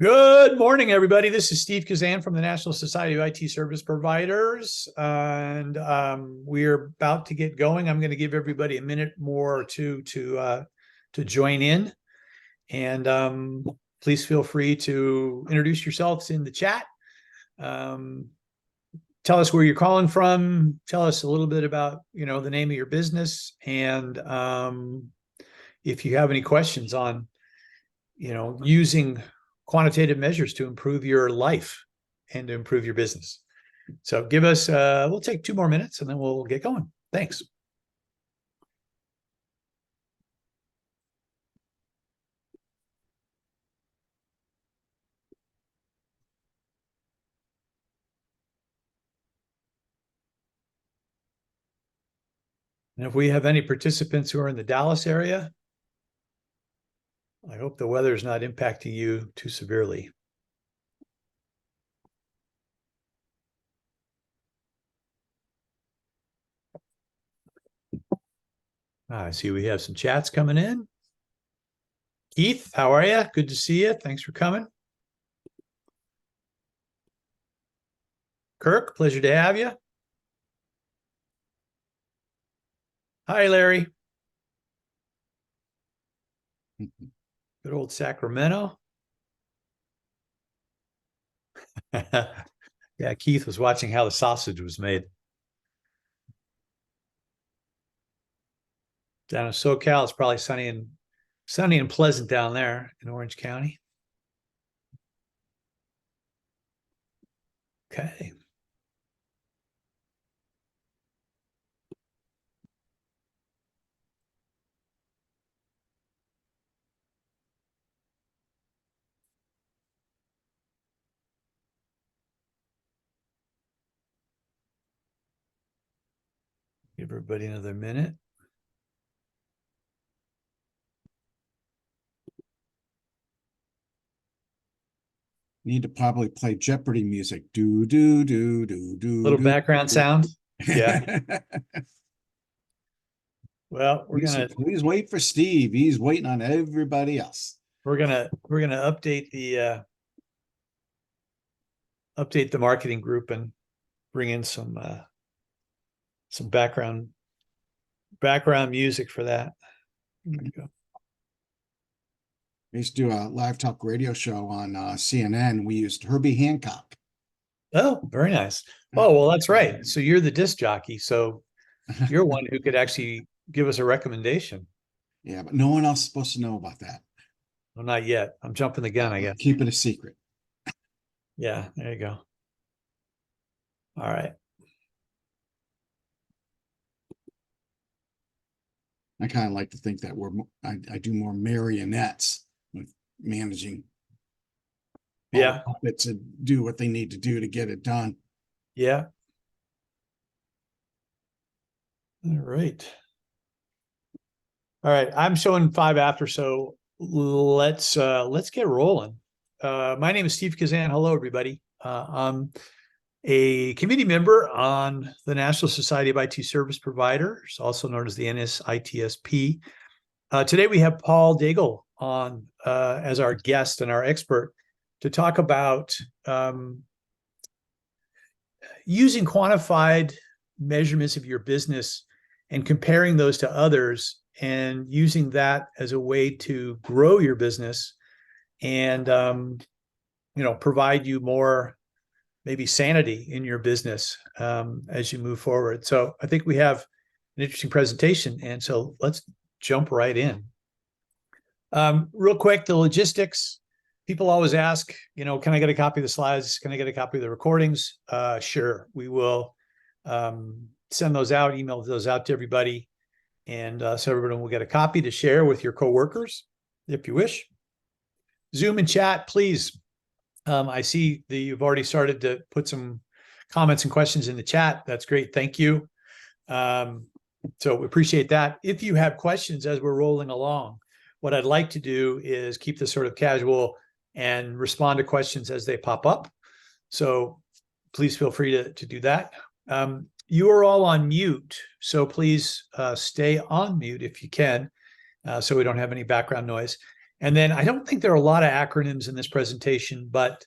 Good morning, everybody. This is Steve Kazan from the National Society of IT Service Providers, and we're about to get going. I'm going to give everybody a minute more or two to join in, and please feel free to introduce yourselves in the chat. Tell us where you're calling from. Tell us a little bit about the name of your business, and if you have any questions on using quantitative measures to improve your life and to improve your business. So give us, we'll take 2 more minutes and then we'll get going. Thanks. And if we have any participants who are in the Dallas area, I hope the weather is not impacting you too severely. I see we have some chats coming in. Keith, how are you? Good to see you. Thanks for coming. Kirk, pleasure to have you. Hi, Larry. Good old Sacramento. Yeah, Keith was watching how the sausage was made. Down in SoCal, it's probably sunny and pleasant down there in Orange County. Okay. Give everybody another minute. Need to probably play Jeopardy music. Do, do, do, do, do. Little background sound. Yeah. Well, please wait for Steve. He's waiting on everybody else. We're gonna update the marketing group and bring in some background music for that. There you go. I used to do a live talk radio show on CNN. We used Herbie Hancock. Oh, very nice. Oh, well, that's right. So you're the disc jockey. So you're one who could actually give us a recommendation. Yeah, but no one else is supposed to know about that. Well, not yet. I'm jumping the gun, I guess. Keep it a secret. Yeah, there you go. All right. I kind of like to think that I do more marionettes with managing. Yeah. Puppets to do what they need to do to get it done. Yeah. All right. All right. I'm showing 5 after, so let's get rolling. My name is Steve Kazan. Hello, everybody. I'm a committee member on the National Society of IT Service Providers, also known as the NSITSP. Today we have Paul Daigle on as our guest and our expert to talk about using quantified measurements of your business and comparing those to others and using that as a way to grow your business and provide you more maybe sanity in your business as you move forward. So I think we have an interesting presentation, and so let's jump right in. Real quick, the logistics. People always ask, can I get a copy of the slides? Can I get a copy of the recordings? Sure, we will send those out, email those out to everybody. And so everyone will get a copy to share with your coworkers if you wish. Zoom and chat, please. I see that you've already started to put some comments and questions in the chat. That's great. Thank you. So we appreciate that. If you have questions as we're rolling along, what I'd like to do is keep this sort of casual and respond to questions as they pop up. So please feel free to do that. You are all on mute, so please stay on mute if you can, so we don't have any background noise. And then I don't think there are a lot of acronyms in this presentation, but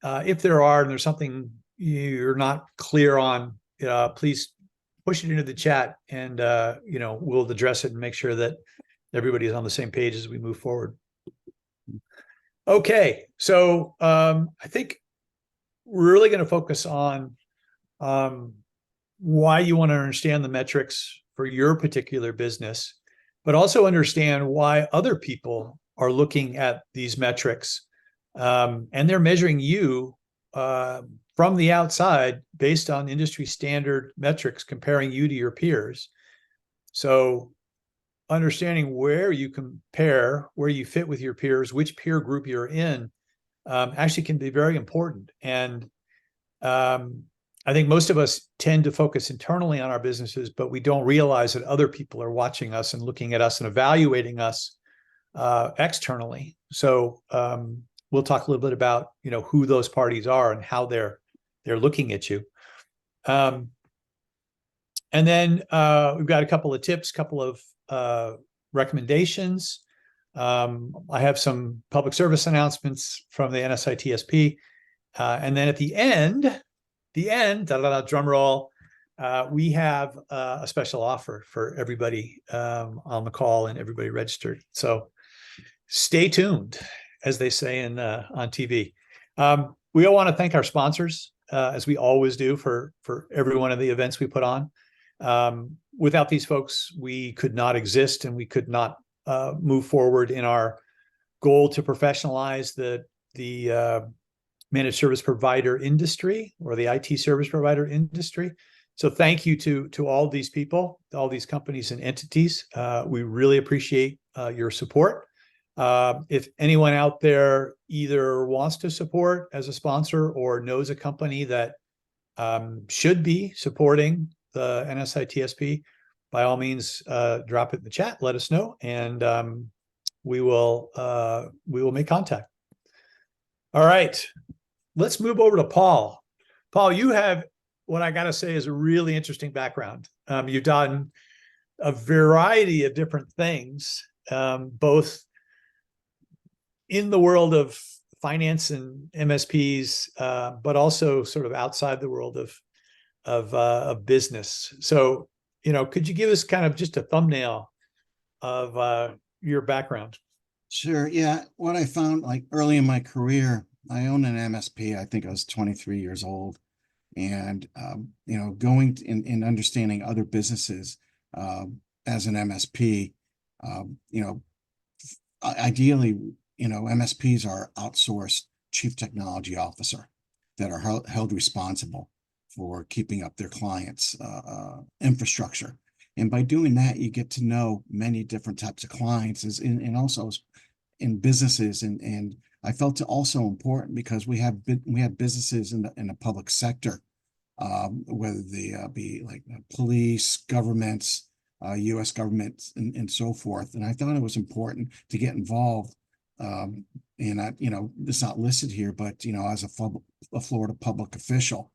if there are and there's something you're not clear on, please push it into the chat, and we'll address it and make sure that everybody's on the same page as we move forward. Okay, so I think we're really going to focus on why you want to understand the metrics for your particular business, but also understand why other people are looking at these metrics, and they're measuring you from the outside based on industry standard metrics, comparing you to your peers. So understanding where you compare, where you fit with your peers, which peer group you're in, actually can be very important. And I think most of us tend to focus internally on our businesses, but we don't realize that other people are watching us and looking at us and evaluating us externally. So we'll talk a little bit about who those parties are and how they're looking at you. And then we've got a couple of tips, couple of recommendations. I have some public service announcements from the NSITSP. And then at the end, drum roll, we have a special offer for everybody on the call and everybody registered. So stay tuned, as they say on TV. We all want to thank our sponsors, as we always do for every one of the events we put on. Without these folks, we could not exist, and we could not move forward in our goal to professionalize the managed service provider industry, or the IT service provider industry. So thank you to all these people, all these companies and entities. We really appreciate your support. If anyone out there either wants to support as a sponsor or knows a company that should be supporting the NSITSP, by all means, drop it in the chat, let us know, and we will make contact. All right, let's move over to Paul. Paul, you have what I got to say is a really interesting background. You've done a variety of different things, both in the world of finance and MSPs, but also sort of outside the world of business. So, could you give us kind of just a thumbnail of your background? Sure. Yeah. What I found, like, early in my career, I owned an MSP. I think I was 23 years old, and going in understanding other businesses as an MSP. Ideally, MSPs are outsourced chief technology officer that are held responsible for keeping up their clients' infrastructure. And by doing that, you get to know many different types of clients and also in businesses. And I felt it also important because we have businesses in the public sector, whether they be like police, governments, U.S. government, and so forth. And I thought it was important to get involved. And it's not listed here, but as a Florida public official,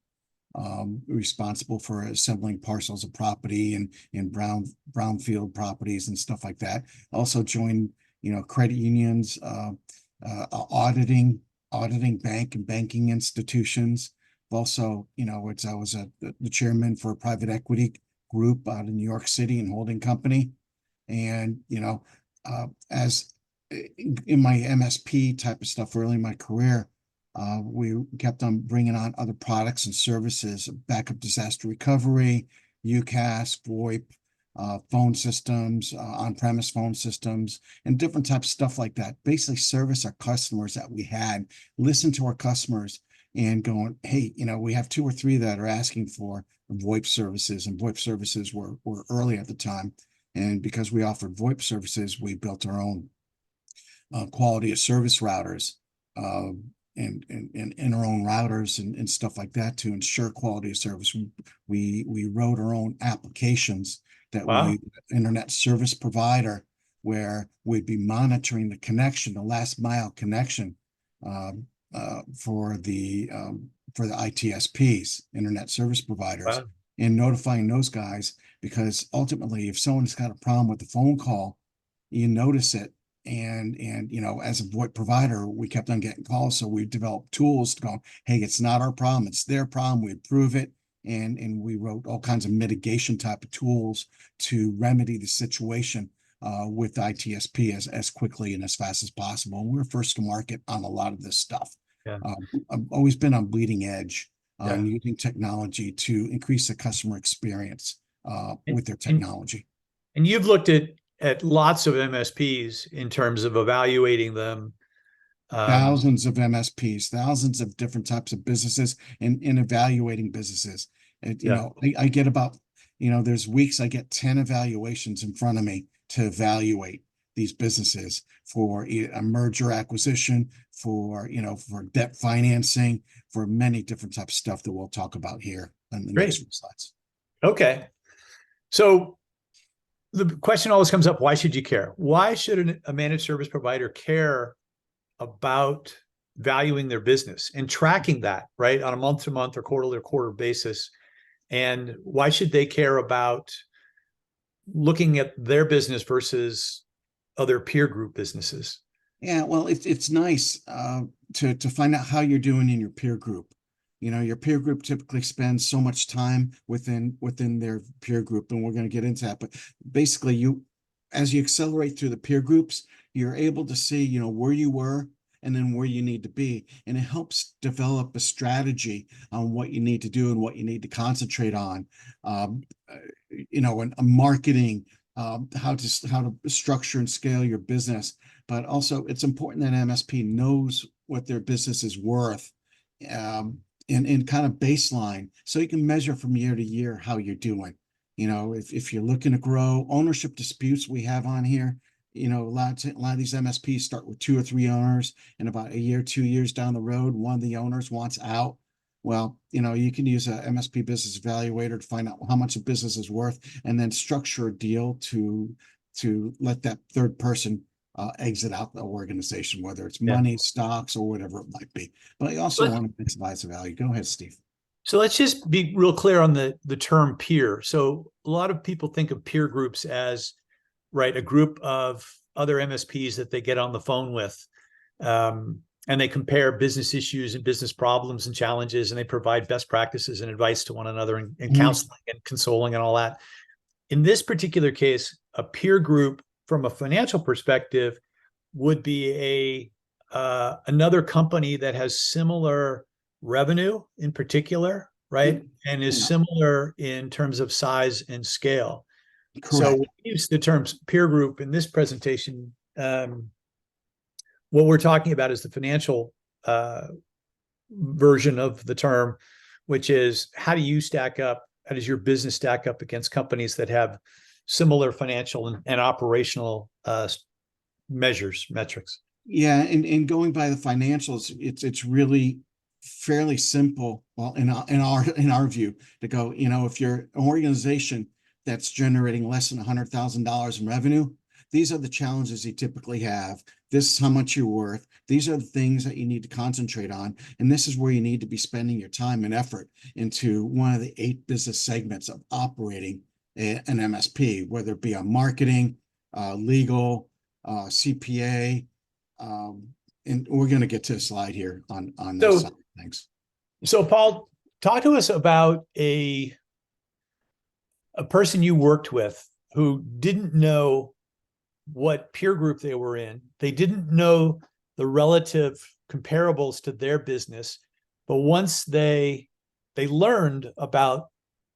responsible for assembling parcels of property and brownfield properties and stuff like that. Also joined credit unions, auditing bank and banking institutions. Also, I was the chairman for a private equity group out in New York City and holding company. And as in my MSP type of stuff early in my career, we kept on bringing on other products and services: backup disaster recovery, UCaaS, VoIP, phone systems, on-premise phone systems, and different types of stuff like that. Basically service our customers that we had, listen to our customers and going, hey, we have 2 or 3 that are asking for VoIP services, and VoIP services were early at the time. And because we offered VoIP services, we built our own quality of service routers, and our own routers and stuff like that to ensure quality of service. We wrote our own applications that Wow. we internet service provider, where we'd be monitoring the connection, the last mile connection, for the ITSPs, internet service providers, Wow. and notifying those guys, because ultimately, if someone's got a problem with the phone call, you notice it and as a VoIP provider, we kept on getting calls. So we developed tools to go, hey, it's not our problem, it's their problem. We approve it. And we wrote all kinds of mitigation type of tools to remedy the situation with ITSP as quickly and as fast as possible. And we're first to market on a lot of this stuff. Yeah. I've always been on bleeding edge on Yeah. using technology to increase the customer experience with their And, technology. and you've looked at lots of MSPs in terms of evaluating them. Thousands of MSPs, thousands of different types of businesses and in evaluating businesses. And, Yeah. I get about, there's weeks I get 10 evaluations in front of me to evaluate these businesses for a merger acquisition, for debt financing, for many different types of stuff that we'll talk about here in the next few slides. Okay. So the question always comes up, why should you care? Why should a managed service provider care about valuing their business and tracking that, right, on a month-to-month or quarter basis? And why should they care about looking at their business versus other peer group businesses? Yeah, well, it's nice to find out how you're doing in your peer group. Your peer group typically spends so much time within their peer group, and we're going to get into that. But basically, as you accelerate through the peer groups, you're able to see, where you were and then where you need to be. And it helps develop a strategy on what you need to do and what you need to concentrate on. And marketing, how to structure and scale your business. But also, it's important that MSP knows what their business is worth, in kind of baseline, so you can measure from year to year how you're doing. If you're looking to grow, ownership disputes we have on here, a lot of these MSPs start with 2 or 3 owners, and about a year, 2 years down the road, one of the owners wants out. Well, you can use a MSP business evaluator to find out how much a business is worth, and then structure a deal to let that third person exit out the organization, whether it's money, stocks, or whatever it might be. But I also want to maximize the value. Go ahead, Steve. So let's just be real clear on the term peer. So a lot of people think of peer groups as, right, a group of other MSPs that they get on the phone with, and they compare business issues and business problems and challenges, and they provide best practices and advice to one another, and counseling and consoling and all that. In this particular case, a peer group from a financial perspective would be another company that has similar revenue in particular, right? And is similar in terms of size and scale. Correct. So we use the terms peer group in this presentation. What we're talking about is the financial version of the term, which is, how do you stack up? How does your business stack up against companies that have similar financial and operational metrics? Yeah, and going by the financials, it's really fairly simple. Well, in our view, to go, if you're an organization that's generating less than $100,000 in revenue, these are the challenges you typically have. This is how much you're worth. These are the things that you need to concentrate on. And this is where you need to be spending your time and effort into one of the 8 business segments of operating an MSP, whether it be on marketing, legal, CPA. And we're going to get to a slide here on this side of things. So Paul, talk to us about a person you worked with who didn't know what peer group they were in. They didn't know the relative comparables to their business, but once they learned about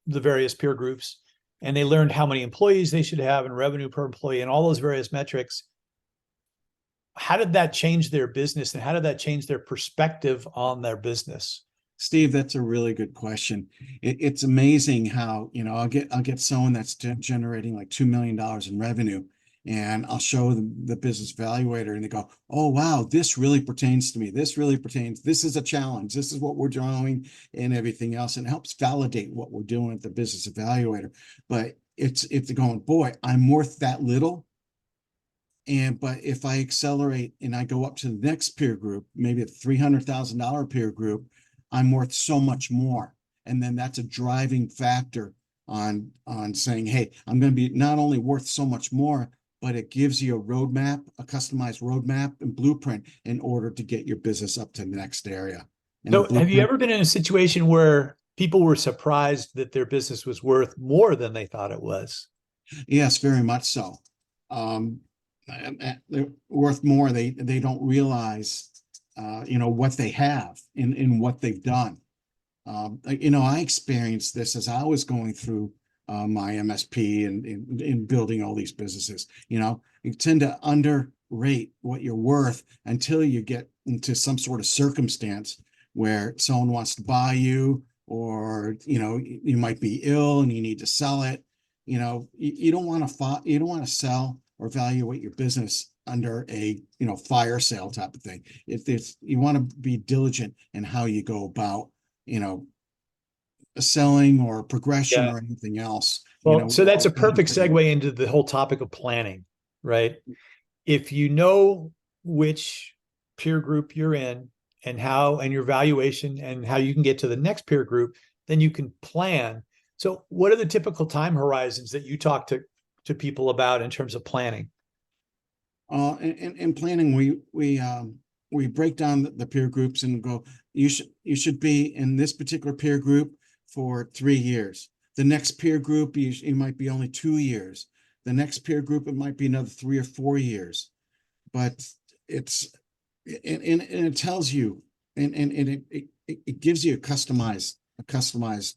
the various peer groups, and they learned how many employees they should have and revenue per employee and all those various metrics, how did that change their business, and how did that change their perspective on their business? Steve, that's a really good question. It's amazing how, I'll get someone that's generating like $2 million in revenue, and I'll show them the business evaluator, and they go, oh, wow, this really pertains to me. This really pertains. This is a challenge. This is what we're doing and everything else. And it helps validate what we're doing with the business evaluator. But it's going, boy, I'm worth that little. But if I accelerate and I go up to the next peer group, maybe a $300,000 peer group, I'm worth so much more. And then that's a driving factor on saying, hey, I'm going to be not only worth so much more, but it gives you a roadmap, a customized roadmap and blueprint in order to get your business up to the next area. And the So have you blueprint, ever been in a situation where people were surprised that their business was worth more than they thought it was? yes, very much so. Um, they're worth more. They don't realize, what they have in what they've done. I experienced this as I was going through my MSP and in building all these businesses. You tend to underrate what you're worth until you get into some sort of circumstance where someone wants to buy you, or you might be ill and you need to sell it. You don't want to sell or evaluate your business under a fire sale type of thing. If it's You want to be diligent in how you go about selling or progression Yeah. or anything else. Well, so that's a perfect Educating. segue into the whole topic of planning, right? If you know which peer group you're in and your valuation and how you can get to the next peer group, then you can plan. So what are the typical time horizons that you talk to people about in terms of planning? In planning, we break down the peer groups and go, you should be in this particular peer group for 3 years. The next peer group, you might be only 2 years. The next peer group, it might be another 3 or 4 years. But it tells you, and it gives you a customized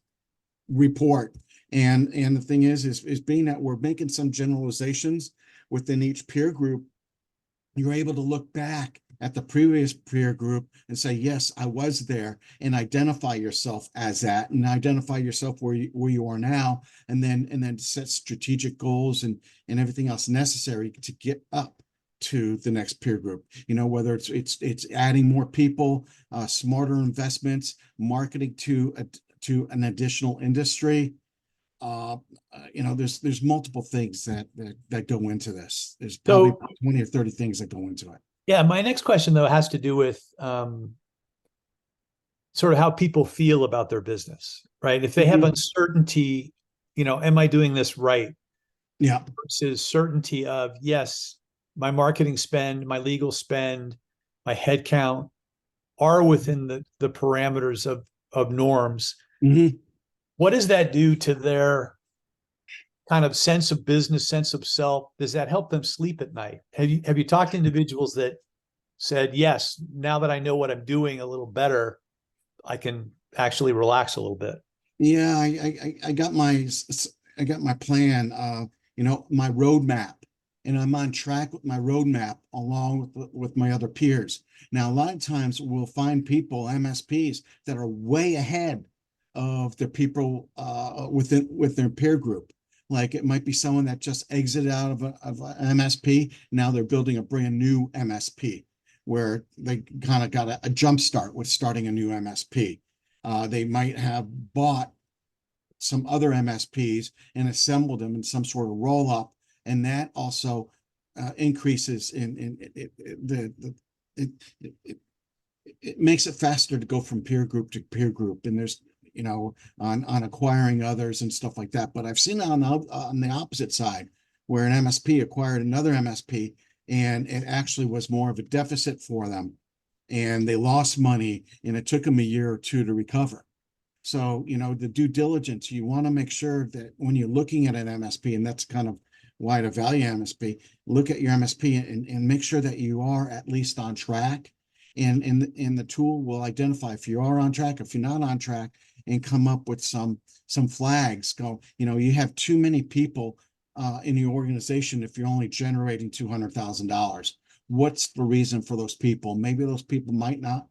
report. And the thing is being that we're making some generalizations within each peer group, you're able to look back at the previous peer group and say, yes, I was there, and identify yourself as that, and identify yourself where you are now, and then set strategic goals and everything else necessary to get up to the next peer group. Whether it's adding more people, smarter investments, marketing to an additional industry. There's multiple things that go into this. There's probably So 20 or 30 things that go into it. yeah, my next question though has to do with sort of how people feel about their business, right? If they have Mhm. uncertainty, am I doing this right? Yeah. Versus certainty of, yes, my marketing spend, my legal spend, my headcount are within the parameters of norms. Mhm. What does that do to their kind of sense of business, sense of self? Does that help them sleep at night? Have you talked to individuals that said, yes, now that I know what I'm doing a little better, I can actually relax a little bit? Yeah, I got my plan, my roadmap, and I'm on track with my roadmap along with my other peers. Now, a lot of times we'll find people, MSPs, that are way ahead of the people with their peer group. Like, it might be someone that just exited out of an MSP. Now they're building a brand new MSP where they kind of got a jump start with starting a new MSP. They might have bought some other MSPs and assembled them in some sort of roll up, and that also increases in it, it, it makes it faster to go from peer group to peer group. And there's on acquiring others and stuff like that. But I've seen it on the opposite side, where an MSP acquired another MSP, and it actually was more of a deficit for them, and they lost money, and it took them a year or two to recover. So, the due diligence, you want to make sure that when you're looking at an MSP, and that's kind of why to value MSP, look at your MSP and make sure that you are at least on track. And the tool will identify if you are on track, if you're not on track, and come up with some flags. Go, you have too many people in your organization if you're only generating $200,000. What's the reason for those people? Maybe those people might not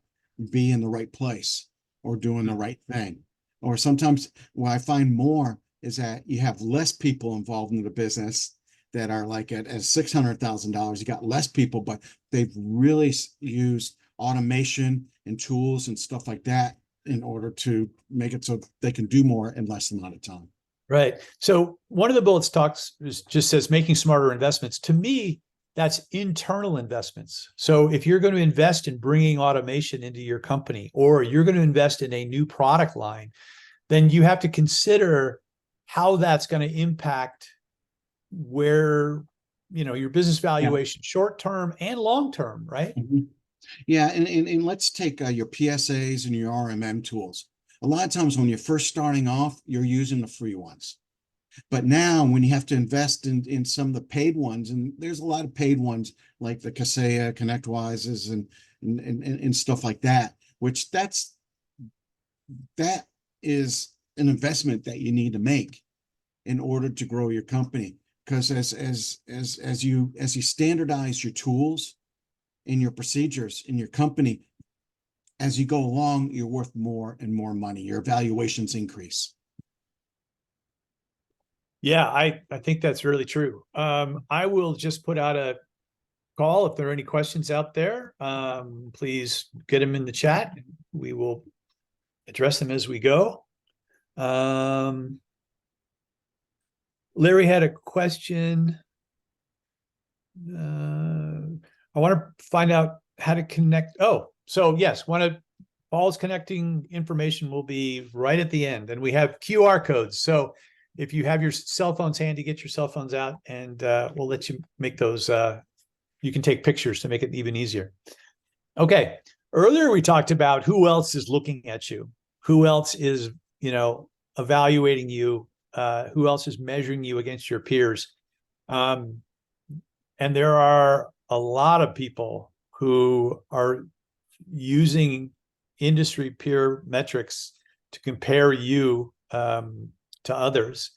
be in the right place or doing the right thing. Or sometimes what I find more is that you have less people involved in the business that are like at $600,000. You got less people, but they've really used automation and tools and stuff like that in order to make it so they can do more in less amount of time. Right. So one of the bullets just says making smarter investments. To me, that's internal investments. So if you're going to invest in bringing automation into your company, or you're going to invest in a new product line, then you have to consider how that's going to impact where your business Yeah. valuation, short term and long term, right? Mhm. Yeah, and let's take your PSAs and your RMM tools. A lot of times when you're first starting off, you're using the free ones. But now when you have to invest in some of the paid ones, and there's a lot of paid ones like the Kaseya, ConnectWises, and stuff like that, which that is an investment that you need to make in order to grow your company. Because as you standardize your tools and your procedures in your company, as you go along, you're worth more and more money. Your valuations increase. Yeah, I think that's really true. I will just put out a call if there are any questions out there. Please get them in the chat. We will address them as we go. Larry had a question. I want to find out how to connect. Oh, so yes, Paul's connecting information will be right at the end, and we have QR codes. So if you have your cell phones handy, get your cell phones out, and we'll let you make those. You can take pictures to make it even easier. Okay. Earlier we talked about who else is looking at you, who else is evaluating you, who else is measuring you against your peers. And there are a lot of people who are using industry peer metrics to compare you to others.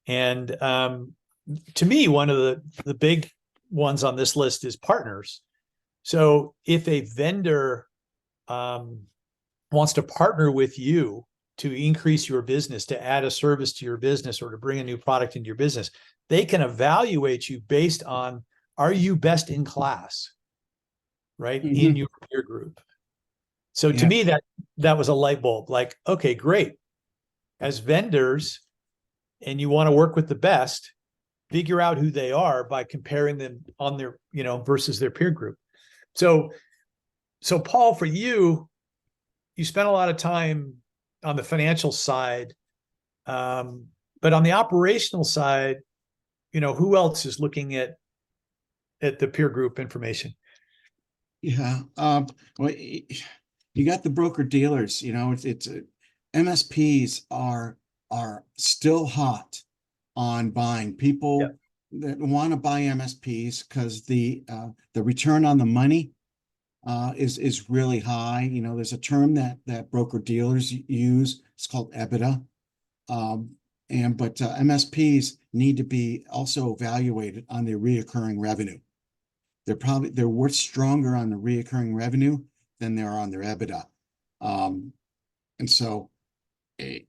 And to me, one of the big ones on this list is partners. So if a vendor wants to partner with you to increase your business, to add a service to your business, or to bring a new product into your business, they can evaluate you based on, are you best in class, right? Mm-hmm. In your peer group. So to me, that was a light bulb. Like, okay, great. As vendors, and you want to work with the best, figure out who they are by comparing them on their, versus their peer group. So Paul, for you spent a lot of time on the financial side, but on the operational side, who else is looking at the peer group information? Yeah. Well, you got the broker dealers. It's MSPs are still hot on buying. People that want to buy MSPs because the return on the money is really high. There's a term that broker dealers use. It's called EBITDA. But MSPs need to be also evaluated on their reoccurring revenue. They're worth stronger on the reoccurring revenue than they are on their EBITDA. And so the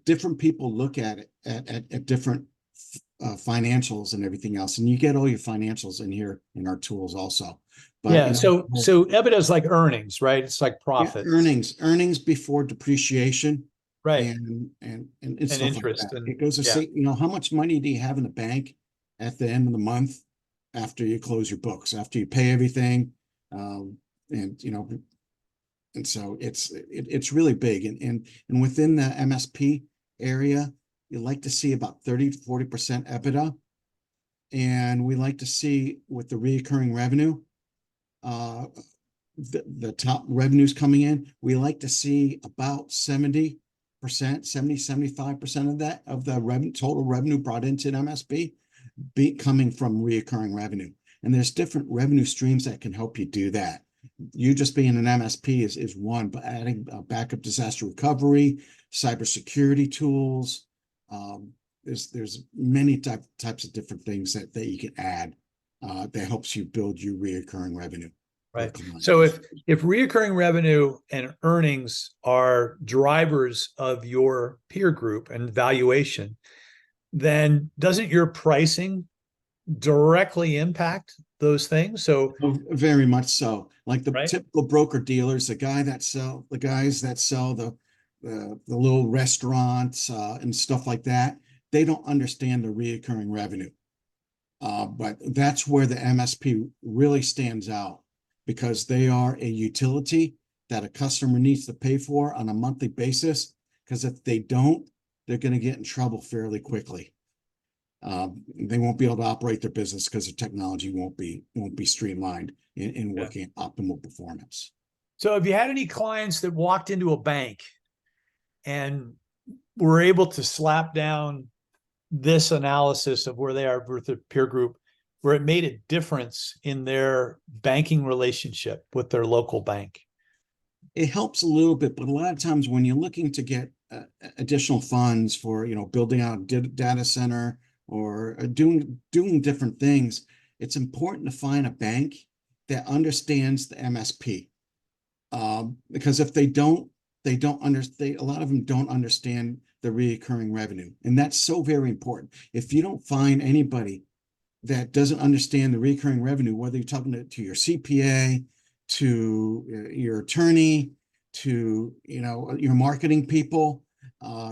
different people look at it at different financials and everything else, and you get all your financials in here in our tools also. But so EBITDA is like earnings, right? It's like profit. Earnings before depreciation, right? And stuff interest, like that. and It goes to say, how much money do you have in the bank at the end of the month after you close your books, after you pay everything, and so it's really big, and within the MSP area, you like to see about 30 to 40% EBITDA, and we like to see with the recurring revenue, the top revenues coming in, we like to see about 70%, 75% of that, of the total revenue brought into an MSP be coming from recurring revenue. And there's different revenue streams that can help you do that. You just being an MSP is one, but adding backup disaster recovery, cybersecurity tools, there's many types of different things that you can add that helps you build your recurring revenue. Right. So if reoccurring revenue and earnings are drivers of your peer group and valuation, then doesn't your pricing directly impact those things? So very much so. Like the typical broker dealers, the guys that sell the little restaurants and stuff like that, they don't understand the reoccurring revenue. But that's where the MSP really stands out, because they are a utility that a customer needs to pay for on a monthly basis. Because if they don't, they're going to get in trouble fairly quickly. They won't be able to operate their business because their technology won't be streamlined in working at optimal performance. So have you had any clients that walked into a bank and were able to slap down this analysis of where they are with the peer group, where it made a difference in their banking relationship with their local bank? It helps a little bit, but a lot of times when you're looking to get additional funds for, building out a data center or doing different things, it's important to find a bank that understands the MSP. Because if they don't understand, a lot of them don't understand the recurring revenue. And that's so very important. If you don't find anybody that doesn't understand the recurring revenue, whether you're talking to your CPA, to your attorney, to your marketing people,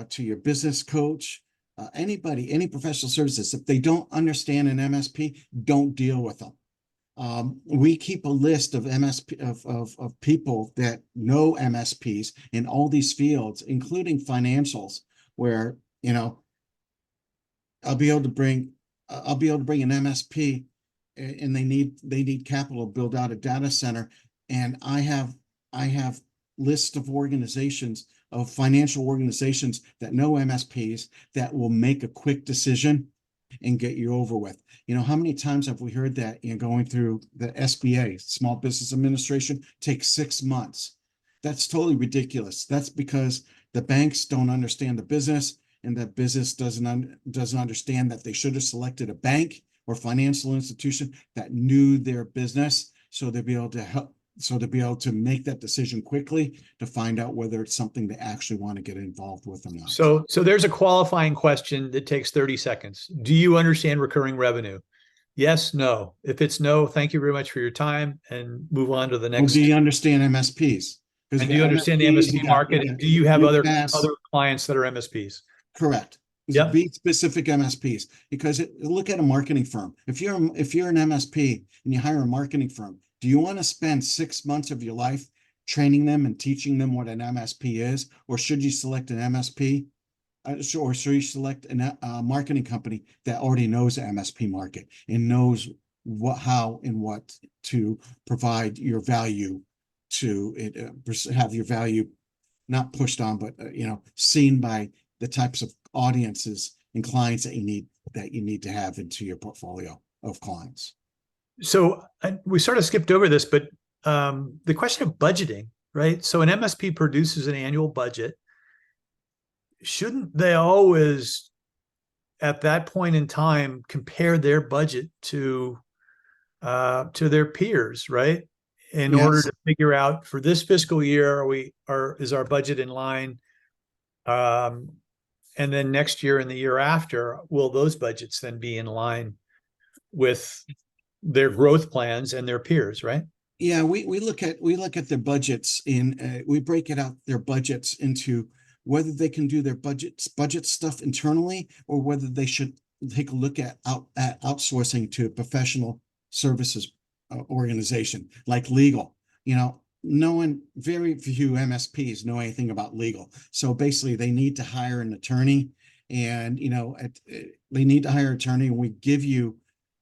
to your business coach, anybody, any professional services, if they don't understand an MSP, don't deal with them. We keep a list of MSP of people that know MSPs in all these fields, including financials, where I'll be able to bring an MSP, and they need capital to build out a data center, and I have lists of organizations, of financial organizations that know MSPs that will make a quick decision and get you over with. How many times have we heard that going through the SBA, Small Business Administration, takes 6 months? That's totally ridiculous. That's because the banks don't understand the business, and the business doesn't understand that they should have selected a bank or financial institution that knew their business, so they'll be able to help. So to be able to make that decision quickly to find out whether it's something they actually want to get involved with or not. So there's a qualifying question that takes 30 seconds. Do you understand recurring revenue? Yes, no. If it's no, thank you very much for your time, and move on to the next. Well, do you understand MSPs? And do you understand the MSP market? And do you have other clients that are MSPs? Correct. Yep. Be specific MSPs, because look at a marketing firm. If you're an MSP and you hire a marketing firm, do you want to spend 6 months of your life training them and teaching them what an MSP is? Or should you select an MSP? Or should you select a marketing company that already knows the MSP market and knows how and what to provide your value to it, have your value not pushed on, but seen by the types of audiences and clients that you need to have into your portfolio of clients. So we sort of skipped over this, but the question of budgeting, right? So an MSP produces an annual budget. Shouldn't they always, at that point in time, compare their budget to their peers, right? In order to figure out, for this fiscal year, is our budget in line? And then next year and the year after, will those budgets then be in line with their growth plans and their peers, right? Yeah, we look at their budgets we break it out, their budgets, into whether they can do their budget stuff internally, or whether they should take a look at outsourcing to a professional services organization like legal. Very few MSPs know anything about legal. So basically they need to hire an attorney, and they need to hire an attorney, and we give you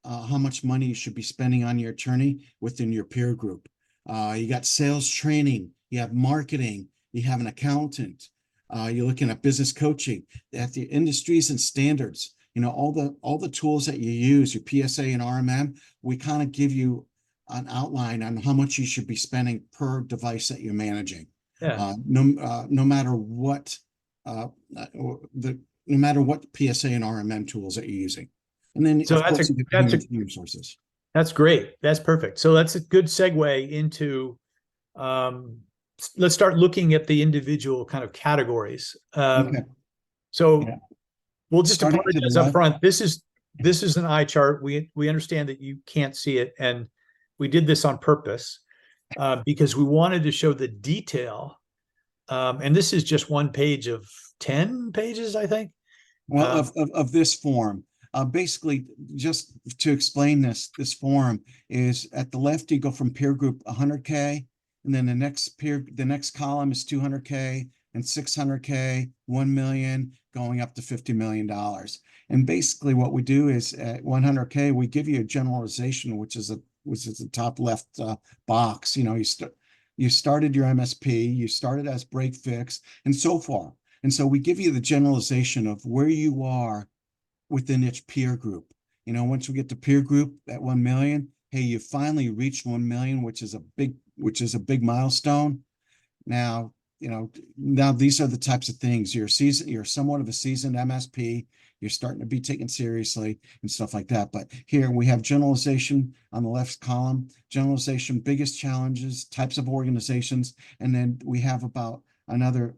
how much money you should be spending on your attorney within your peer group. You got sales training, you have marketing, you have an accountant, you're looking at business coaching, at the industries and standards, all the tools that you use, your PSA and RMM. We kind of give you an outline on how much you should be spending per device that you're managing. Yeah. No matter what PSA and RMM tools that you're using. And then, so resources. That's great. That's perfect. So that's a good segue into, let's start looking at the individual kind of categories. Okay. So we'll just apologize up front. This is an eye chart. We understand that you can't see it, and we did this on purpose because we wanted to show the detail. And this is just one page of 10 pages, I think. Well, of this form. Basically, just to explain this form is, at the left, you go from peer group 100K, and then the next column is 200K, and 600K, 1 million, going up to $50 million. And basically what we do is at 100K, we give you a generalization, which is the top left box. You started your MSP, you started as break fix, and so far. And so we give you the generalization of where you are within each peer group. Once we get to peer group at 1 million, hey, you finally reached 1 million, which is a big milestone. Now, now these are the types of things. You're somewhat of a seasoned MSP. You're starting to be taken seriously and stuff like that. But here we have generalization on the left column, generalization, biggest challenges, types of organizations, and then we have about another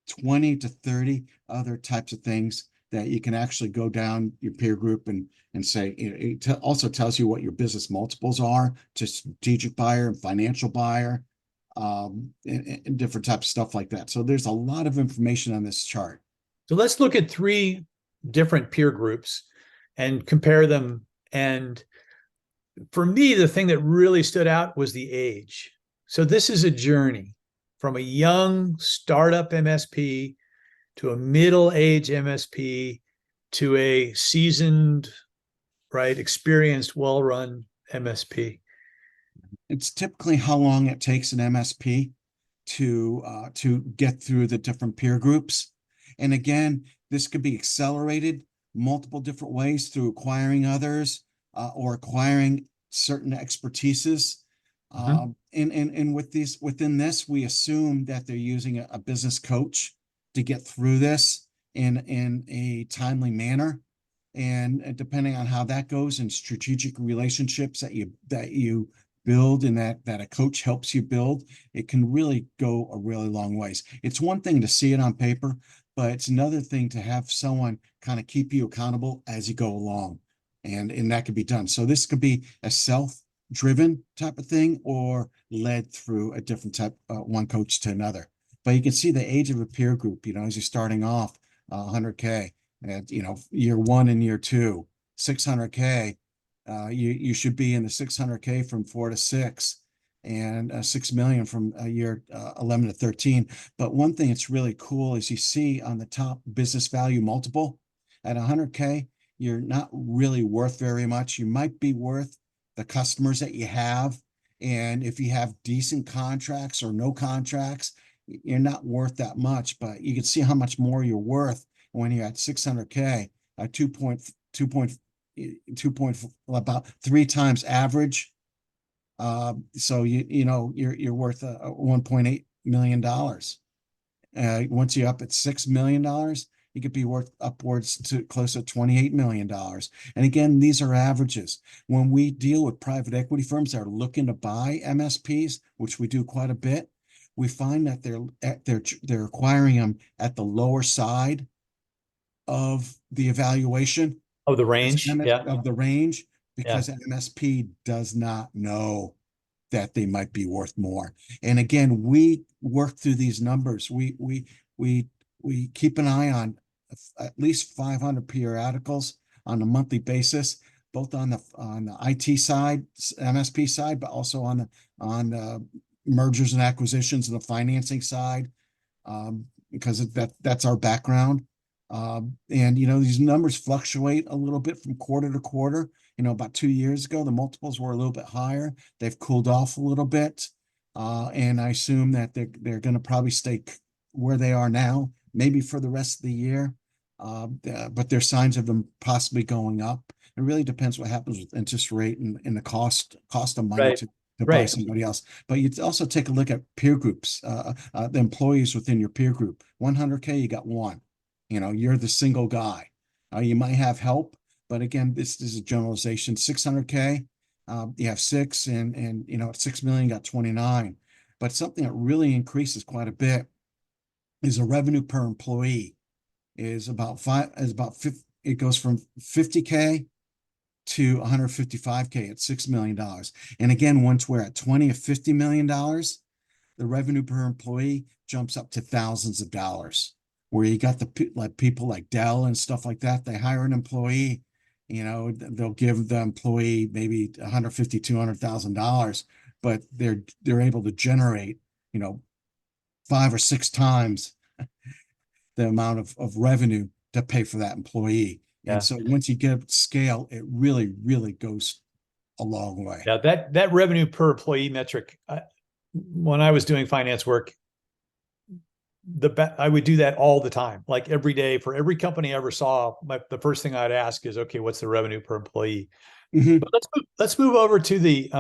20 to 30 other types of things that you can actually go down your peer group and say. It also tells you what your business multiples are to strategic buyer and financial buyer, and different types of stuff like that. So there's a lot of information on this chart. So let's look at three different peer groups and compare them. And for me, the thing that really stood out was the age. So this is a journey from a young startup MSP to a middle-aged MSP to a seasoned, right, experienced, well-run MSP. It's typically how long it takes an MSP to get through the different peer groups. And again, this could be accelerated multiple different ways through acquiring others, or acquiring certain expertises. And within this, we assume that they're using a business coach to get through this in a timely manner. And depending on how that goes, and strategic relationships that you build and that a coach helps you build, it can really go a really long ways. It's one thing to see it on paper, but it's another thing to have someone kind of keep you accountable as you go along. And that could be done. So this could be a self-driven type of thing, or led through a different type, one coach to another. But you can see the age of a peer group, as you're starting off, 100K at, year one and year two, 600K. You should be in the 600K from 4 to 6, and 6 million from year 11 to 13. But one thing that's really cool is you see on the top business value multiple at 100K, you're not really worth very much. You might be worth the customers that you have. And if you have decent contracts or no contracts, you're not worth that much, but you can see how much more you're worth when you're at 600K, 2.2, about 3 times average. So you're worth $1.8 million. Once you're up at $6 million, you could be worth upwards to close to $28 million. And again, these are averages. When we deal with private equity firms that are looking to buy MSPs, which we do quite a bit, we find that they're acquiring them at the lower side of the evaluation of the range. of the range, because MSP does not know that they might be worth more. And again, we work through these numbers. We keep an eye on at least 500 periodicals on a monthly basis, both on the IT side, MSP side, but also on the mergers and acquisitions and the financing side, because that's our background. And these numbers fluctuate a little bit from quarter to quarter. About 2 years ago, the multiples were a little bit higher. They've cooled off a little bit. And I assume that they're going to probably stay where they are now, maybe for the rest of the year. But there's signs of them possibly going up. It really depends what happens with interest rate and the cost of money to buy somebody else. But you also take a look at peer groups, the employees within your peer group. 100K, you got one. You're the single guy. You might have help, but again, this is a generalization. 600K, you have 6, and at 6 million, you got 29. But something that really increases quite a bit is a revenue per employee is about 50. It goes from 50K to 155K at $6 million. And again, once we're at 20 or $50 million, the revenue per employee jumps up to thousands of dollars. Where you got people like Dell and stuff like that, they hire an employee, they'll give the employee maybe $150,000, $200,000, but they're able to generate, 5 or 6 times the amount of revenue to pay for that employee. And Yeah. so once you get up to scale, it really, really goes a long way. Yeah, that revenue per employee metric, when I was doing finance work, I would do that all the time, like every day for every company I ever saw. The first thing I'd ask is, okay, what's the revenue per employee? Mhm. But let's move over to the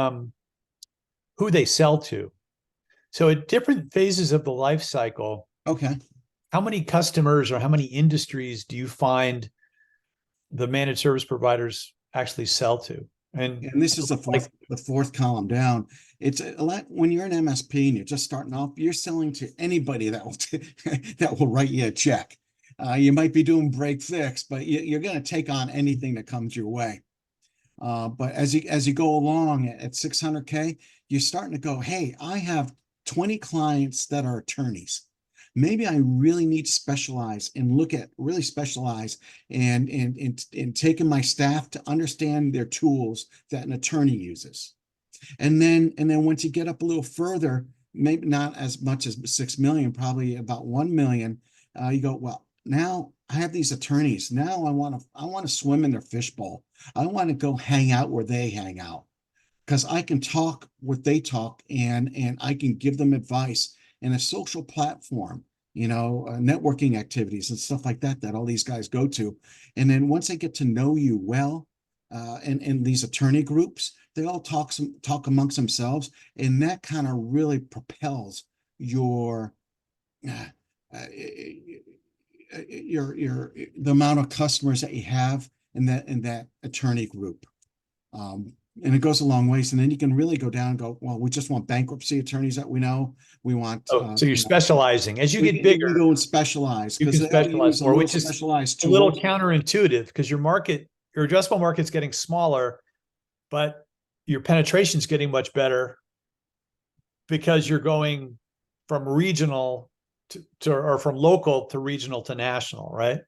who they sell to. So at different phases of the life cycle, Okay. how many customers or how many industries do you find the managed service providers actually sell to? And And this is like, the fourth column down. It's a lot when you're an MSP and you're just starting off, you're selling to anybody that will that will write you a check. You might be doing break fix, but you're going to take on anything that comes your way. But as you go along at 600K, you're starting to go, hey, I have 20 clients that are attorneys. Maybe I really need to specialize and look at really specialize and taking my staff to understand their tools that an attorney uses. And then once you get up a little further, maybe not as much as 6 million, probably about 1 million, you go, well, now I have these attorneys. Now I want to swim in their fishbowl. I want to go hang out where they hang out because I can talk what they talk and I can give them advice in a social platform, networking activities and stuff like that that all these guys go to. And then once they get to know you well, and these attorney groups, they all talk amongst themselves, and that kind of really propels your uh, uh, the amount of customers that you have in that attorney group. And it goes a long ways. And then you can really go down and go, well, we just want bankruptcy attorneys that we know. We want, oh, so you're specializing. As you get we can bigger, go and specialize you because can they'll specialize use a more, little which is specialized a little tool. counterintuitive because your addressable market's getting smaller, but your penetration's getting much better because you're going from regional or from local to regional to national, right?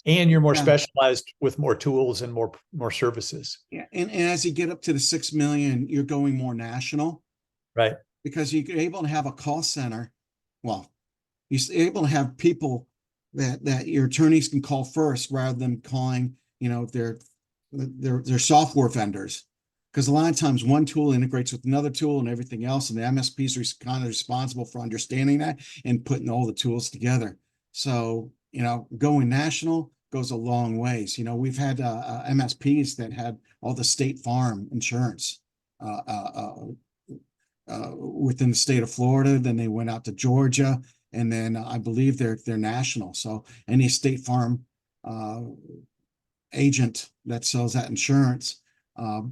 And you're more Yeah. specialized with more tools and more services. Yeah. And as you get up to the 6 million, you're going more national Right. because you're able to have a call center. Well, you're able to have people that your attorneys can call first rather than calling, their software vendors. Because a lot of times one tool integrates with another tool and everything else, and the MSPs are kind of responsible for understanding that and putting all the tools together. So, going national goes a long ways. We've had MSPs that had all the State Farm insurance uh, uh, uh, within the state of Florida. Then they went out to Georgia, and then I believe they're national. So any State Farm uh, agent that sells that insurance, uh,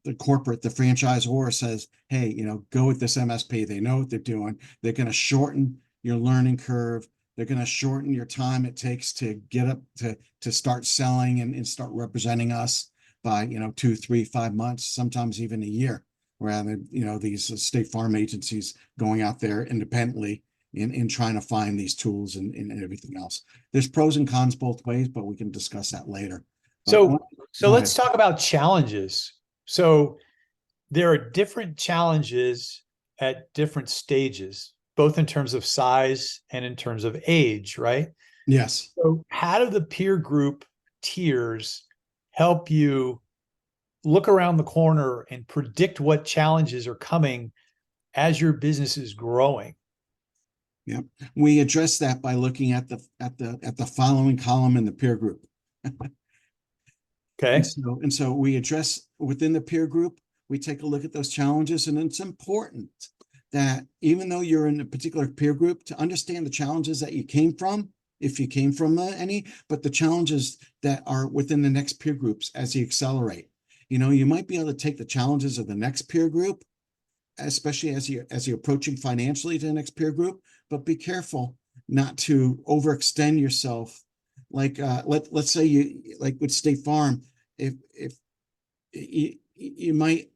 the franchisor says, hey, go with this MSP. They know what they're doing. They're going to shorten your learning curve. They're going to shorten your time it takes to get up to start selling and start representing us by 2, 3, 5 months, sometimes even a year. Rather, these State Farm agencies going out there independently in trying to find these tools and everything else. There's pros and cons both ways, but we can discuss that later. But So go let's ahead. talk about challenges. So there are different challenges at different stages, both in terms of size and in terms of age, right? Yes. So how do the peer group tiers help you look around the corner and predict what challenges are coming as your business is growing? Yep. We address that by looking at the following column in the peer group. And Okay. so we address within the peer group, we take a look at those challenges, and it's important that even though you're in a particular peer group, to understand the challenges that you came from, if you came from any, but the challenges that are within the next peer groups as you accelerate. You might be able to take the challenges of the next peer group, especially as you're approaching financially to the next peer group, but be careful not to overextend yourself. Like let's say you like with State Farm, if you might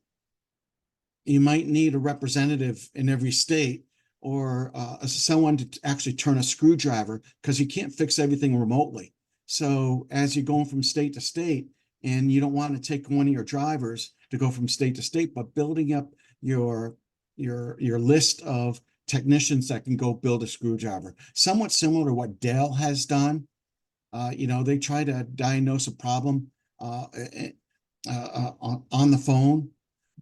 need a representative in every state or someone to actually turn a screwdriver because you can't fix everything remotely. So as you're going from state to state, and you don't want to take one of your drivers to go from state to state, but building up your list of technicians that can go build a screwdriver, somewhat similar to what Dell has done. They try to diagnose a problem on the phone,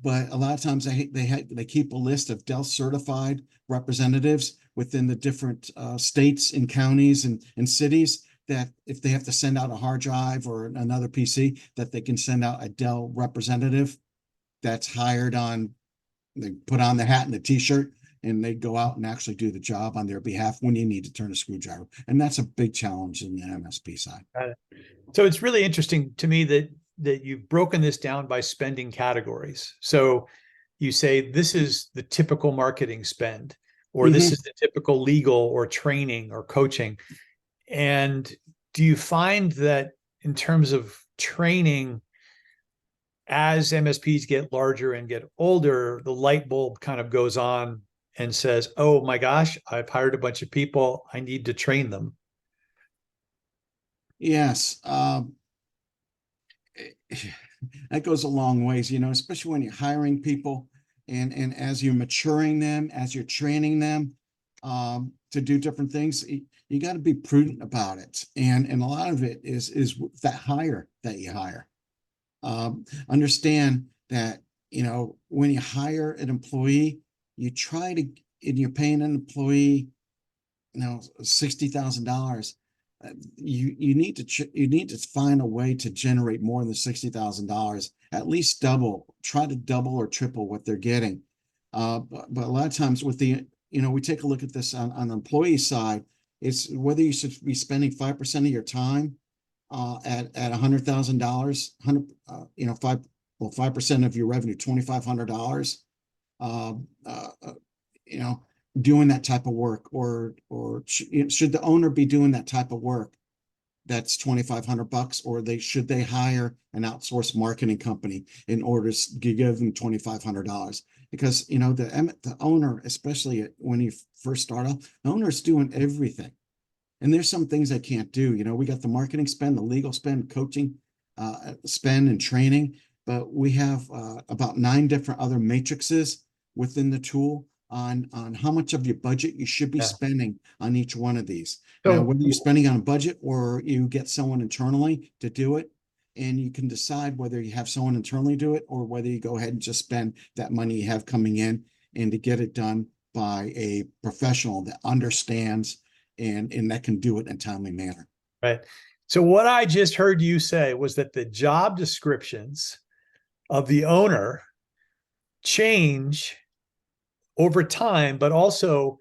but a lot of times they keep a list of Dell certified representatives within the different states and counties and cities, that if they have to send out a hard drive or another PC, that they can send out a Dell representative that's hired on. They put on the hat and the t-shirt, and they go out and actually do the job on their behalf when you need to turn a screwdriver. And that's a big challenge in the MSP side. So it's really interesting to me that you've broken this down by spending categories. So you say this is the typical marketing spend, or this is the typical legal or training or coaching. And do you find that in terms of training, as MSPs get larger and get older, the light bulb kind of goes on and says, oh my gosh, I've hired a bunch of people, I need to train them? Yes. That goes a long ways, especially when you're hiring people and as you're maturing them, as you're training them to do different things, you got to be prudent about it. And a lot of it is that hire that you hire. Understand that, when you hire an employee, you try to, and you're paying an employee, $60,000. You need to find a way to generate more than $60,000, at least try to double or triple what they're getting. But a lot of times with we take a look at this on the employee side, it's whether you should be spending 5% of your time at $100,000, 5% of your revenue, $2,500, doing that type of work, or should the owner be doing that type of work? That's $2,500, or should they hire an outsourced marketing company in order to give them $2,500? Because the owner, especially when you first start off, the owner is doing everything. And there's some things I can't do. We got the marketing spend, the legal spend, coaching spend, and training, but we have about 9 different other matrices within the tool on how much of your budget you should be spending on each one of these. So, now, whether you're spending on a budget or you get someone internally to do it, and you can decide whether you have someone internally do it or whether you go ahead and just spend that money you have coming in, and to get it done by a professional that understands and that can do it in a timely manner. right. So what I just heard you say was that the job descriptions of the owner change over time, but also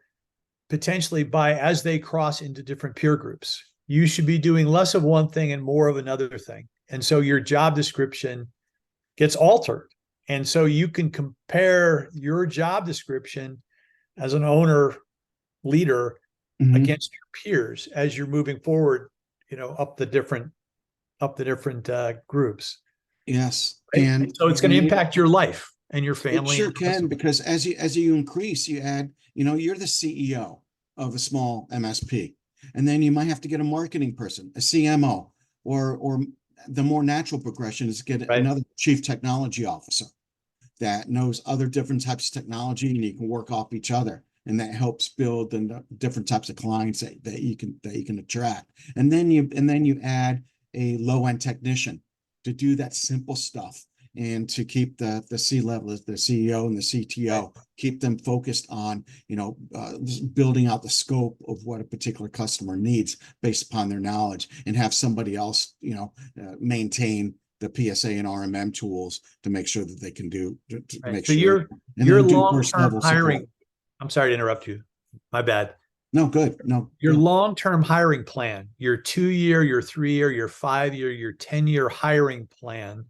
potentially as they cross into different peer groups. You should be doing less of one thing and more of another thing. And so your job description gets altered. And so you can compare your job description as an owner leader against your peers as you're moving forward, up the different groups. Yes. Right? And so it's going to impact your life and your family. It sure can, because as you increase, you add, you're the CEO of a small MSP, and then you might have to get a marketing person, a CMO, or the more natural progression is get another chief technology officer that knows other different types of technology, and you can work off each other. And that helps build the different types of clients that you can attract. And then you add a low-end technician to do that simple stuff, and to keep the C-level, the CEO and the CTO, keep them focused on, building out the scope of what a particular customer needs based upon their knowledge, and have somebody else, maintain the PSA and RMM tools to make sure that they can do, to make so sure. Your long-term hiring, I'm sorry to interrupt you. My bad. No, good. No. Your long-term hiring plan, your 2-year, your 3-year, your 5-year, your 10-year hiring plan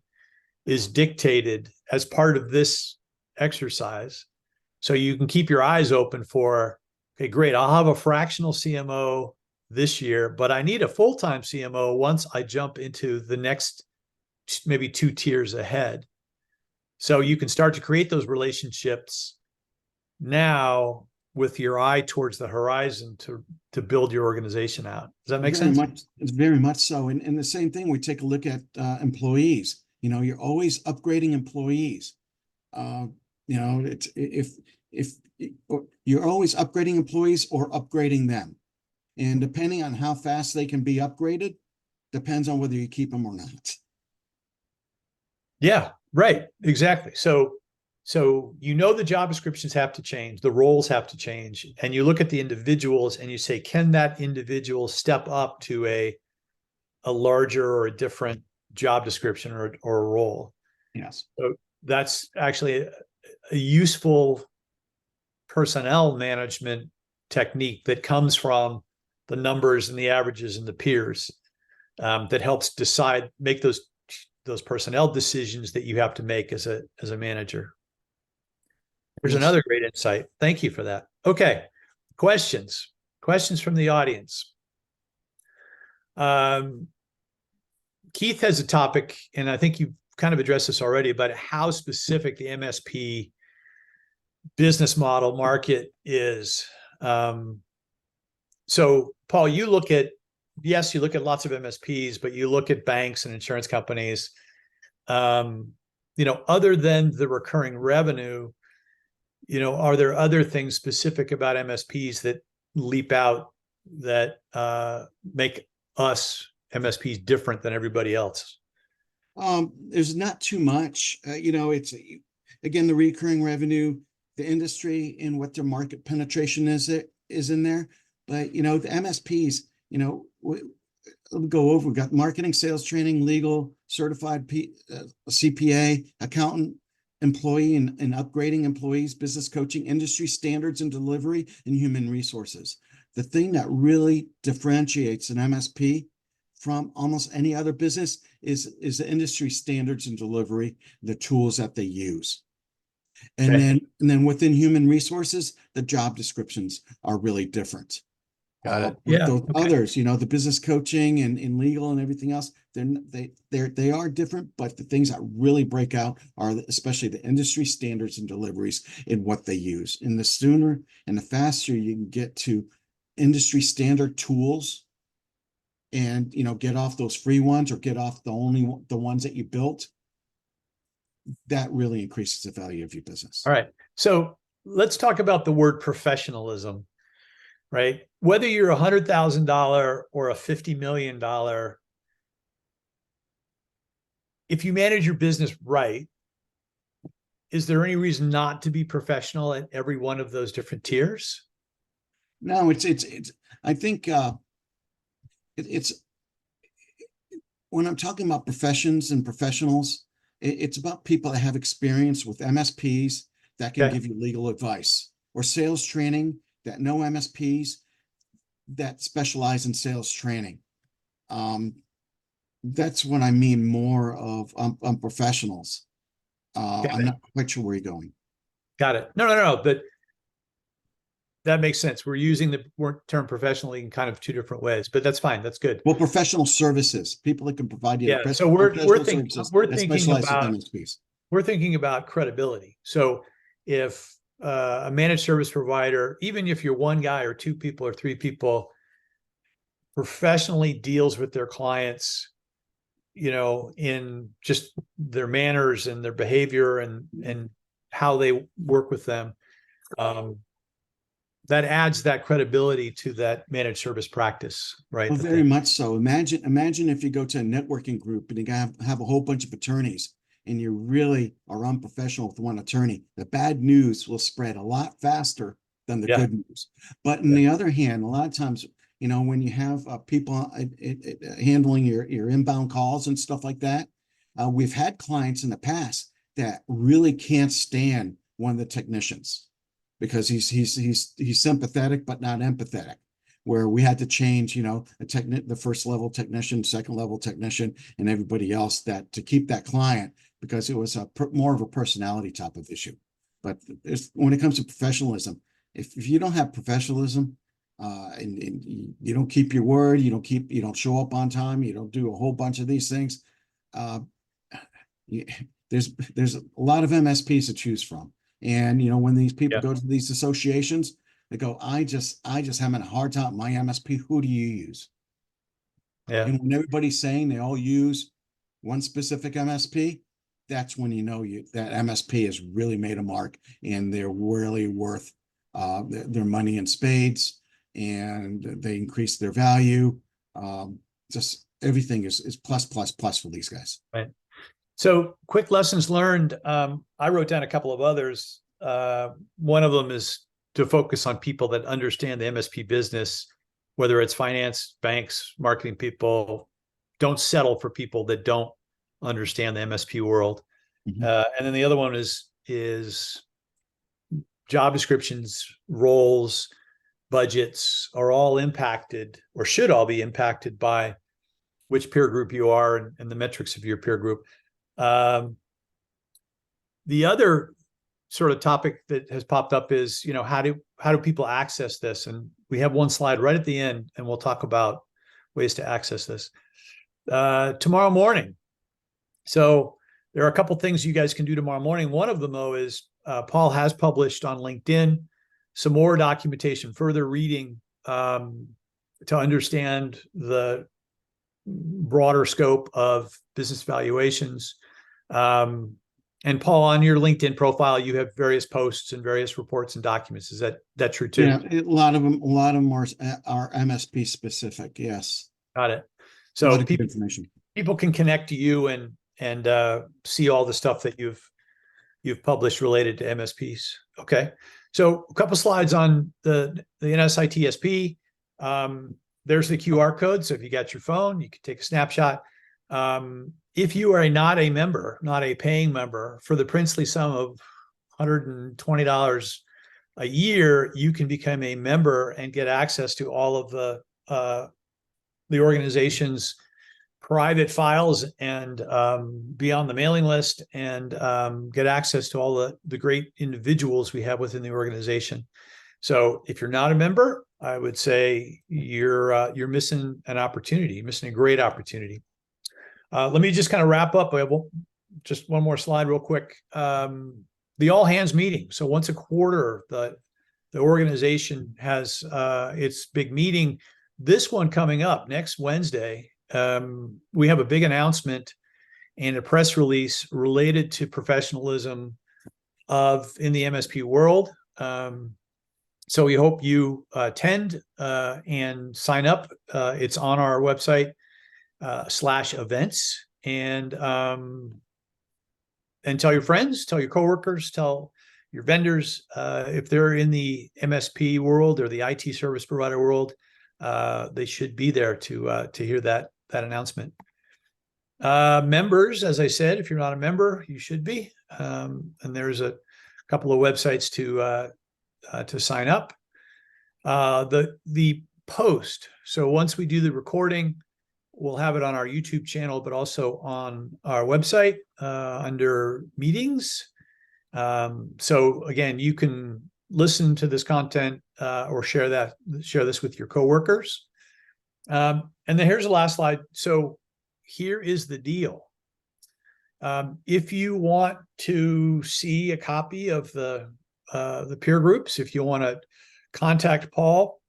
is dictated as part of this exercise. So you can keep your eyes open for, okay, great, I'll have a fractional CMO this year, but I need a full-time CMO once I jump into the next maybe 2 tiers ahead. So you can start to create those relationships now with your eye towards the horizon to build your organization out. Does that make sense? It's very much so. And the same thing, we take a look at employees. You're always upgrading employees. You know, it's if you're always upgrading employees or upgrading them. And depending on how fast they can be upgraded, depends on whether you keep them or not. Yeah, right. Exactly. So you know the job descriptions have to change, the roles have to change, and you look at the individuals and you say, can that individual step up to a larger or a different job description or a role? Yes. So that's actually a useful personnel management technique that comes from the numbers and the averages and the peers, that helps make those personnel decisions that you have to make as a manager. There's Yes. another great insight. Thank you for that. Okay, questions from the audience. Keith has a topic, and I think you've kind of addressed this already, about how specific the MSP business model market is. So Paul, you look at lots of MSPs, but you look at banks and insurance companies. Other than the recurring revenue, are there other things specific about MSPs that leap out that make us MSPs different than everybody else? There's not too much. It's again the recurring revenue, the industry, and what their market penetration is in there. But the MSPs, we'll go over. We've got marketing, sales training, legal, certified CPA, accountant, employee and upgrading employees, business coaching, industry standards and delivery, and human resources. The thing that really differentiates an MSP from almost any other business is the industry standards and delivery, the tools that they use. And Okay. then within human resources, the job descriptions are really different. Got it. With Yeah. those Okay. others, the business coaching and legal and everything else, they are different, but the things that really break out are especially the industry standards and deliveries in what they use. And the sooner and the faster you can get to industry standard tools and get off those free ones or get off the ones that you built, that really increases the value of your business. All right. So let's talk about the word professionalism, right? Whether you're $100,000 or a $50 million, if you manage your business right, is there any reason not to be professional at every one of those different tiers? No, I think it's when I'm talking about professions and professionals, it's about people that have experience with MSPs that can give you legal advice, or sales training that know MSPs that specialize in sales training. That's what I mean more of professionals. I'm not quite sure where you're going. Got it. No. But that makes sense. We're using the term professionally in kind of two different ways, but that's fine. That's good. Well, professional services, people that can provide you. Yeah. So we're thinking about credibility. So if a managed service provider, even if you're one guy or two people or three people, professionally deals with their clients, in just their manners and their behavior and how they work with them, that adds that credibility to that managed service practice, right? Well, very much so. Imagine if you go to a networking group and you have a whole bunch of attorneys and you really are unprofessional with one attorney. The bad news will spread a lot faster than the good news. But on the other hand, a lot of times, when you have people handling your inbound calls and stuff like that, we've had clients in the past that really can't stand one of the technicians because he's sympathetic but not empathetic. Where we had to change, the first level technician, second level technician, and everybody else to keep that client, because it was more of a personality type of issue. But when it comes to professionalism, if you don't have professionalism, and you don't keep your word, you don't show up on time, you don't do a whole bunch of these things, there's a lot of MSPs to choose from. And when these people go to these associations, they go, I just having a hard time. My MSP, who do you use? Yeah. And when everybody's saying they all use one specific MSP, that's when you know that MSP has really made a mark and they're really worth their money in spades, and they increase their value. Just everything is plus plus plus for these guys. Right. So quick lessons learned. I wrote down a couple of others. One of them is to focus on people that understand the MSP business, whether it's finance, banks, marketing people. Don't settle for people that don't understand the MSP world. Mhm. And then the other one is job descriptions, roles, budgets are all impacted, or should all be impacted, by which peer group you are and the metrics of your peer group. The other sort of topic that has popped up is, how do people access this? And we have one slide right at the end, and we'll talk about ways to access this tomorrow morning. So there are a couple things you guys can do tomorrow morning. One of them, though, is Paul has published on LinkedIn some more documentation, further reading to understand the broader scope of business valuations. And Paul, on your LinkedIn profile, you have various posts and various reports and documents. Is that true too? Yeah, a lot of them are MSP specific. Yes. Got it. A lot So of good information. people can connect to you and see all the stuff that you've published related to MSPs. Okay. So a couple slides on the NSITSP. There's the QR code. So if you got your phone, you can take a snapshot. If you are not a member, not a paying member, for the princely sum of $120 a year, you can become a member and get access to all of the organization's private files and be on the mailing list and get access to all the great individuals we have within the organization. So if you're not a member, I would say you're missing an opportunity, missing a great opportunity. Let me just kind of wrap up. I have just one more slide real quick. The all hands meeting. So once a quarter, the organization has its big meeting. This one coming up next Wednesday. We have a big announcement and a press release related to professionalism in the MSP world. So we hope you attend and sign up. It's on our website /events, and tell your friends, tell your coworkers, tell your vendors if they're in the MSP world or the IT service provider world. They should be there to hear that announcement. Members, as I said, if you're not a member, you should be. And there's a couple of websites to sign up. The post. So once we do the recording, we'll have it on our YouTube channel, but also on our website under meetings. So again, you can listen to this content or share this with your coworkers. And then here's the last slide. So here is the deal. If you want to see a copy of the peer groups, if you want to contact Paul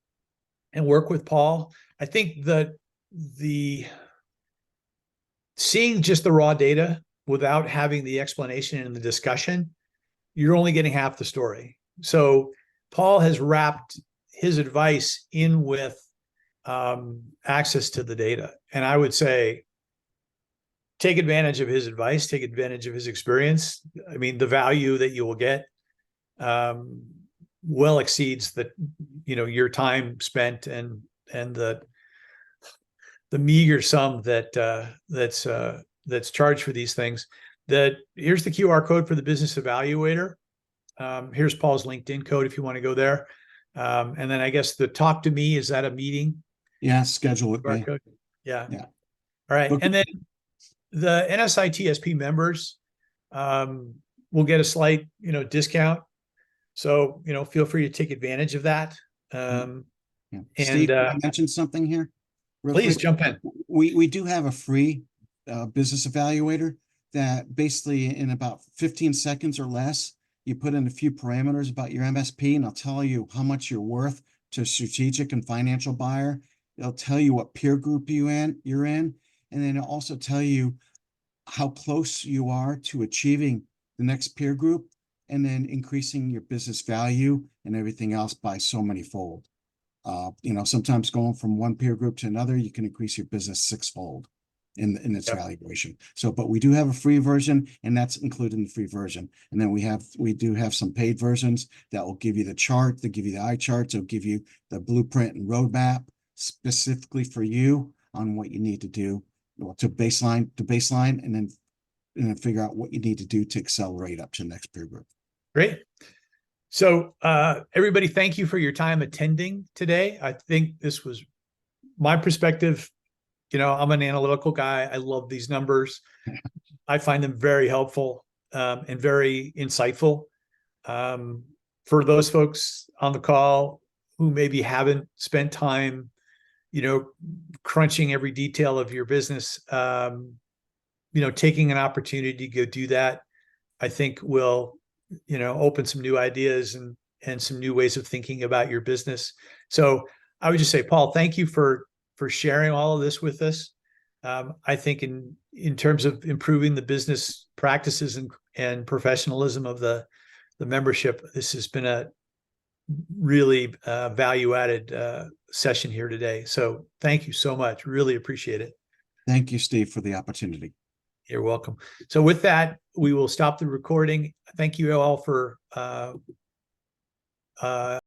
and work with Paul, I think that seeing just the raw data without having the explanation and the discussion, you're only getting half the story. So Paul has wrapped his advice in with access to the data. And I would say, take advantage of his advice, take advantage of his experience. I mean, the value that you will get well exceeds your time spent and the meager sum that's charged for these things. Here's the QR code for the business evaluator. Here's Paul's LinkedIn code if you want to go there. And then I guess the talk to me, is that a meeting? Yeah, schedule it. QR code? Yeah. Yeah. All right. And then the NSITSP members will get a slight, discount. So, feel free to take advantage of that. Yeah. Steve, can I mention something here? Please jump in. We do have a free business evaluator that basically in about 15 seconds or less, you put in a few parameters about your MSP, and I'll tell you how much you're worth to a strategic and financial buyer. It'll tell you what peer group you're in, and then it'll also tell you how close you are to achieving the next peer group, and then increasing your business value and everything else by so many fold. Sometimes going from one peer group to another, you can increase your business sixfold in its Yep. valuation. So, but we do have a free version, and that's included in the free version. And then we do have some paid versions that will give you the chart, that give you the eye charts, it'll give you the blueprint and roadmap specifically for you on what you need to do to baseline, and then figure out what you need to do to accelerate up to the next peer group. Great. So everybody, thank you for your time attending today. I think this was my perspective. I'm an analytical guy. I love these numbers. I find them very helpful and very insightful. For those folks on the call who maybe haven't spent time, crunching every detail of your business, taking an opportunity to go do that, I think will, open some new ideas and some new ways of thinking about your business. So I would just say, Paul, thank you for sharing all of this with us. I think in terms of improving the business practices and professionalism of the membership, this has been a really value-added session here today. So thank you so much. Really appreciate it. Thank you, Steve, for the opportunity. You're welcome. So with that, we will stop the recording. Thank you all for